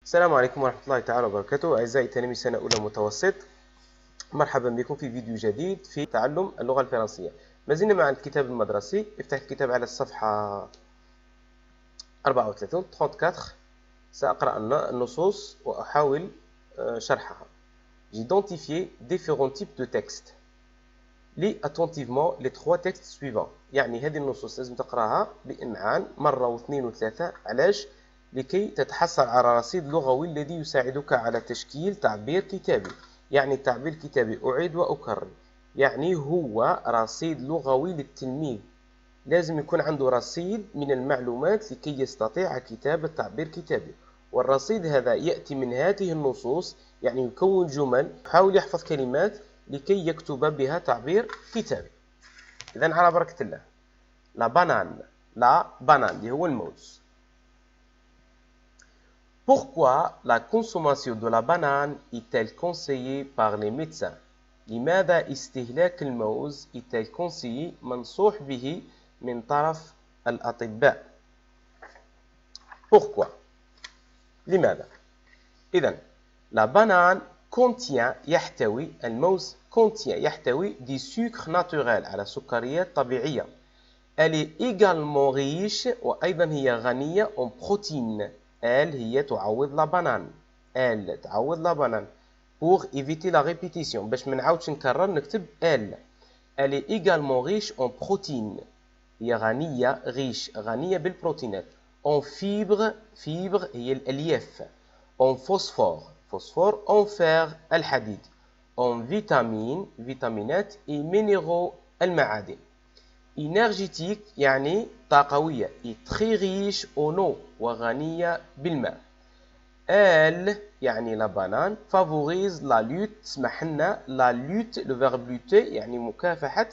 السلام عليكم ورحمة الله تعالى وبركاته. أعزائي تلاميذ سنة أولى متوسط، مرحبا بكم في فيديو جديد في تعلم اللغة الفرنسية. ما زلنا مع الكتاب المدرسي. افتح الكتاب على الصفحة 34. سأقرأ النصوص وأحاول شرحها. J'identifier différents types de textes. Lis attentivement les trois textes suivants. يعني هذه النصوص لازم تقرأها بإمعان مرة واثنين وثلاثة. علاش؟ لكي تتحصل على رصيد لغوي الذي يساعدك على تشكيل تعبير كتابي. يعني التعبير الكتابي، أعيد وأكرر، يعني هو رصيد لغوي للتلميذ. لازم يكون عنده رصيد من المعلومات لكي يستطيع كتابة تعبير كتابي، والرصيد هذا يأتي من هذه النصوص. يعني يكون جمل، يحاول يحفظ كلمات لكي يكتب بها تعبير كتابي. إذن على بركة الله. لا بانان اللي هو الموز. Pourquoi la consommation de la banane est-elle conseillée par les médecins? لماذا استهلاك الموز est-elle conseillé منصوح به من طرف الأطباء؟ Pourquoi؟ لماذا؟ إذن la banane contient يحتوي، الموز contient يحتوي des sucres naturels على سكريات طبيعية. Elle est également riche وأيضا هي غنية en protéines. Elle هي تعوض لا بانان. Elle تعوض لا بانان. Pour éviter la répétition، باش ما نعاودش نكرر نكتب elle. Elle est également riche en protéines. هي غنية غنية بالبروتينات. En fibres هي الألياف. En phosphore en fer الحديد. En فيتامينات et minéraux المعادن. énergétique يعني طاقوية. est très riche en eau وغنية بالماء. Elle يعني la banane favorise la lutte، تسمح لنا la lutte، le verbe lutter يعني مكافحة،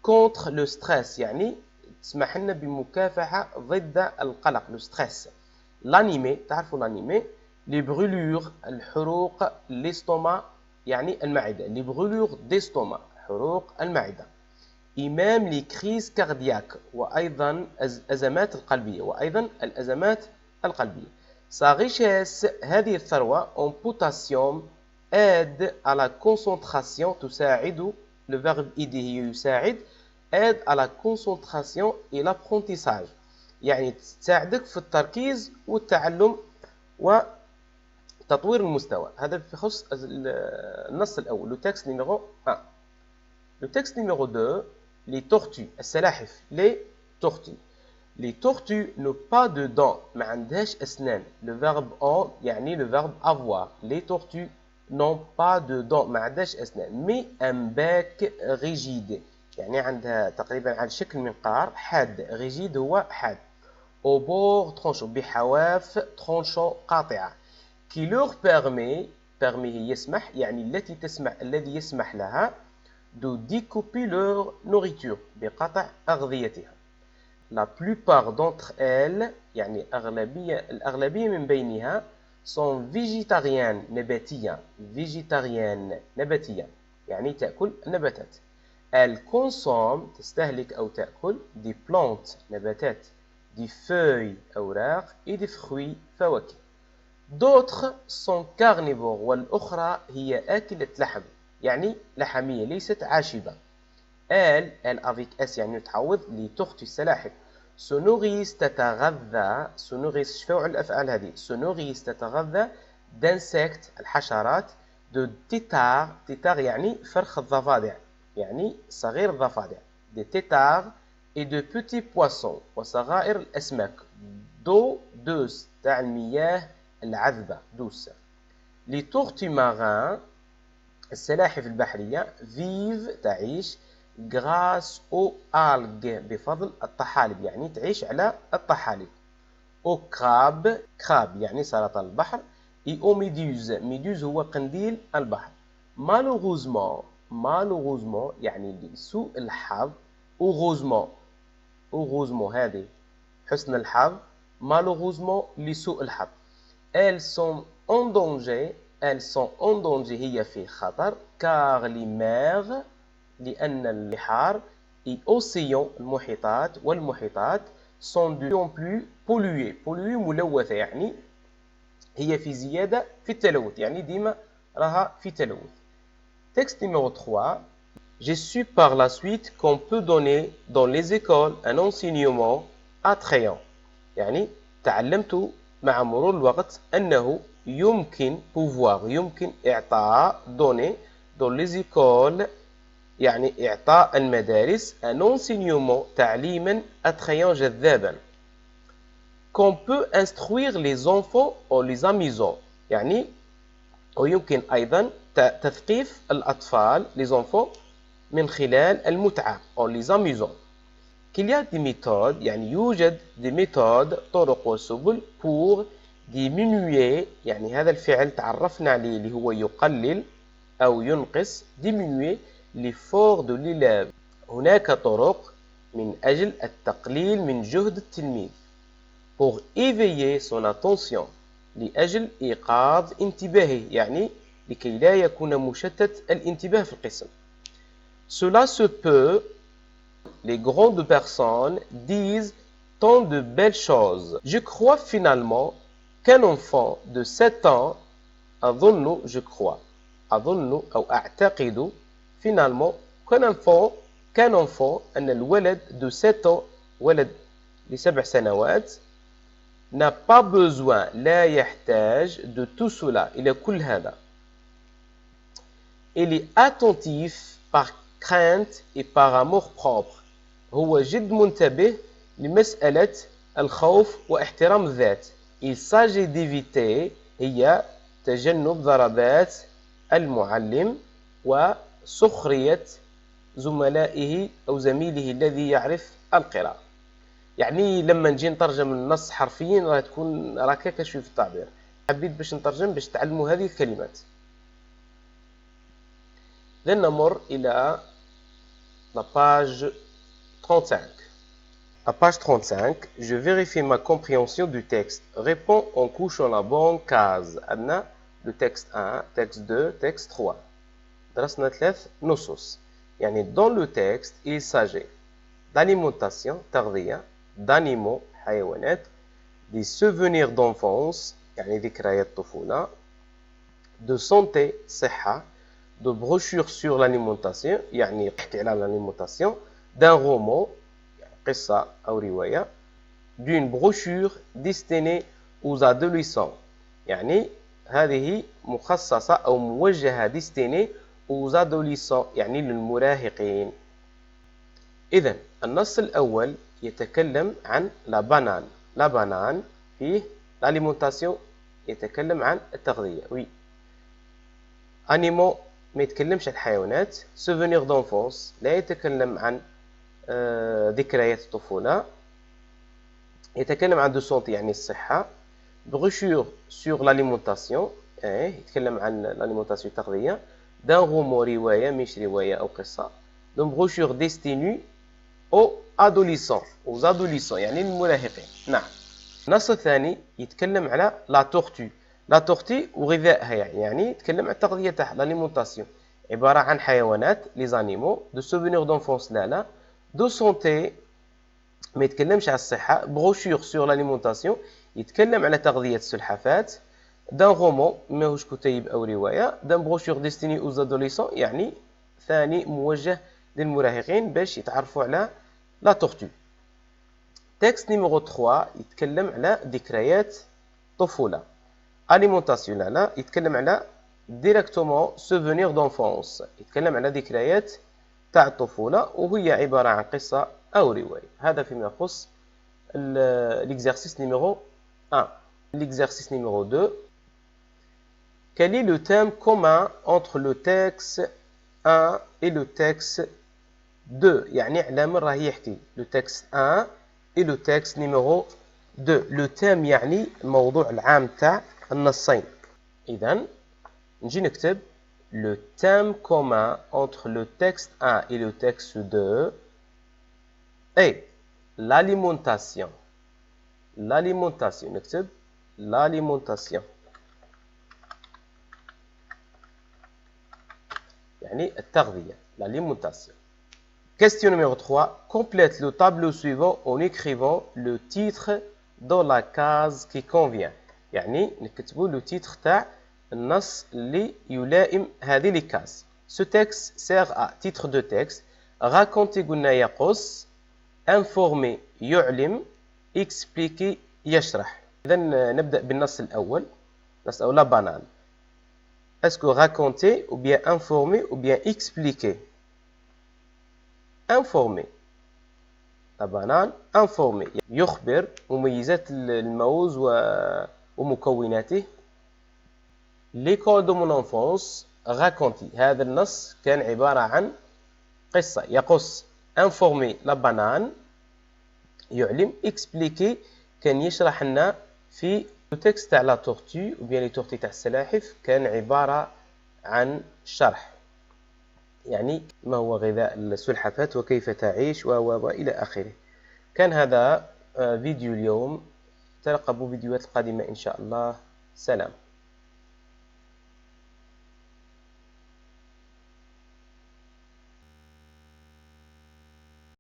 contre le stress يعني تسمح لنا بمكافحة ضد القلق، le stress. l'animé تعرفوا l'animé، les brûlures الحروق، l'estomac يعني المعدة، les brûlures d'estomac حروق المعدة. إمام لي كريز كاردياك وأيضا أزمات القلبية، وأيضا الأزمات القلبية. Sa richesse هذه الثروة en potassium aide à la concentration، تساعد، le verbe aider هي يساعد، aide à la concentration et l'apprentissage يعني تساعدك في التركيز والتعلم وتطوير المستوى. هذا بخصوص النص الأول. Le texte numéro 1. Le texte numéro 2. Les tortues السلاحف. les tortues. Les tortues n'ont pas de dents، ما عندهاش أسنان. le verbe ont يعني le verbe avoir. les tortues n'ont pas de dents، ما عندهاش أسنان. mais un bec rigide يعني عندها تقريبا على شكل منقار حاد. rigide هو حاد. au bord tranchant بحواف tranchant قاطعة. qui leur permet هي يسمح يعني التي تسمح، الذي يسمح لها de découper leur nourriture بقطع أغذيتها. La plupart d'entre elles يعني الأغلبية من بينها sont végétariennes نباتية. نباتية يعني تأكل النباتات. Elles consomment تستهلك أو تأكل des plantes نباتات، des feuilles أوراق et des fruits فواكه. D'autres sont carnivores والأخرى هي آكلة لحم يعني لحمية ليست عاشبة. elle avec s يعني تعوض لي tortues السلاحف. se nourrissent تتغذى، se nourrissent فعل الأفعال هذه. se nourrissent تتغذى d'insectes الحشرات، de tétards يعني فرخ الضفادع يعني صغير الضفادع، des tétards et de petits poissons وصغائر الأسماك. d'eau douce تاع المياه العذبة douce. les tortues marins السلاحف البحرية vivent تعيش grâce aux algues بفضل الطحالب يعني تعيش على الطحالب. au crabe يعني سرطان البحر. et au méduse هو قنديل البحر. malheureusement يعني لسوء الحظ. heureusement هذه حسن الحظ. malheureusement لسوء الحظ. elles sont en danger هي في خطر. car les mers لأن البحار et océans المحيطات والمحيطات sont de plus polluées ملوثة يعني هي في زيادة في التلوث، يعني ديما راها في تلوث. Texte numéro 3. J'ai su par la suite qu'on peut donner dans les écoles un enseignement attrayant. يعني تعلمت مع مرور الوقت أنه يمكن يمكن إعطاء donner dans les écoles يعني إعطاء المدارس un enseignement تعليما attrayant جذابا. Qu'on peut instruire les enfants en les amusant يعني ويمكن أيضا تثقيف الأطفال les enfants من خلال المتعة en les amusant. Qu'il y a des méthodes يعني يوجد des méthodes طرق وسبل pour diminuer يعني هذا الفعل تعرفنا عليه اللي هو يقلل أو ينقص diminuer l'effort de l'élève. هناك طرق من أجل التقليل من جهد التلميذ pour éveiller son attention لأجل إيقاظ انتباهه يعني لكي لا يكون مشتت الانتباه في القسم. Cela se peut, les grandes personnes disent tant de belles choses. Je crois finalement qu'un enfant de 7 ans أظن je crois أظن أو أعتقد finalement qu'un enfant أن الولد de 7 ans ولد ل7 سنوات n'a pas besoin لا يحتاج de tout cela إلى كل هذا. Il est attentif par crainte et par amour propre. هو جد منتبه لمسألة الخوف واحترام الذات. Il s'agit d'éviter هي تجنب ضربات المعلم وسخرية زملائه أو زميله الذي يعرف القراءة. يعني لما نجي نترجم النص حرفيا راه تكون راك شوي في التعبير. حبيت باش نترجم باش تعلموا هذه الكلمات. لنمر إلى la page 35. À page 35, je vérifie ma compréhension du texte. Réponds en couchant la bonne case. عندنا le texte 1, texte 2, texte 3. درسنا 3 نصوص. يعني dans le texte, il s'agit d'alimentation, تغذية, d'animaux, حيوانات, des souvenirs d'enfance, يعني ذكريات طفولة, de santé, صحة, de brochures sur l'alimentation, يعني يحكي على l'alimentation, d'un roman, قصة أو رواية, d'une brochure destinée aux adolescents, يعني هذه مخصصة أو موجهة destinée aux adolescents, يعني للمراهقين. إذن النص الأول يتكلم عن la banane. La banane فيه l'alimentation يتكلم عن التغذية. Oui. Animaux ما يتكلمش عن الحيوانات. Souvenir d'enfance لا يتكلم عن ذكريات الطفولة. يتكلم عن de santé يعني الصحة. Brochure sur l'alimentation يتكلم عن l'alimentation التغذية. d'un roman رواية مش رواية أو قصة. d'une brochure destinée aux adolescents يعني المراهقين. نعم. النص الثاني يتكلم على لا تورتي. لا تورتي وغذائها يعني يتكلم عن التغذية تاعها l'alimentation عبارة عن حيوانات les animaux de souvenirs d'enfance لا de santé ما يتكلمش على الصحة. بروشور sur l'alimentation يتكلم على تغذية السلحفاة. d'un roman ماهوش كتيب أو رواية. d'un brochure destinée aux adolescents يعني ثاني موجه للمراهقين باش يتعرفوا على لا تورتي. تكست نيميرو 3 يتكلم على ذكريات طفولة. alimentation لا يتكلم على directement souvenir d'enfance يتكلم على ذكريات تاع الطفولة وهي عبارة عن قصة أو رواية. هذا فيما يخص l'exercice numéro 1. L'exercice numéro 2. Quel est le thème commun entre le texte 1 et le texte 2 يعني على من راه يحكي le texte 1 et le texte numéro 2. le thème يعني الموضوع العام تاع النصين. إذن نجي نكتب le thème commun entre le texte 1 et le texte 2 est l'alimentation. L'alimentation نكتب l'alimentation يعني التغذية l'alimentation. Question numéro 3. Complète le tableau suivant en écrivant le titre dans la case qui convient. يعني نكتبوا لو تيتر تاع النص اللي يلائم هذه لي كاز. Ce texte sert à titre de texte raconter قلنا يقص informer يعلم expliquer يشرح. إذا نبدأ بالنص الأول. النص الأول لا بانان. Est-ce que raconter ou bien informer ou bien expliquer? Informer. La banane informer يخبر مميزات الموز ومكوناته. L'école de mon enfance raconter. هذا النص كان عبارة عن قصة يقص. Informer la banane يعلم. Expliquer كان يشرح لنا في التكست تاع لا تورتي ou bien les tortues تاع السلاحف كان عبارة عن شرح. يعني ما هو غذاء السلحفاة وكيف تعيش وإلى آخره. كان هذا فيديو اليوم. ترقبوا فيديوهات القادمة إن شاء الله. سلام.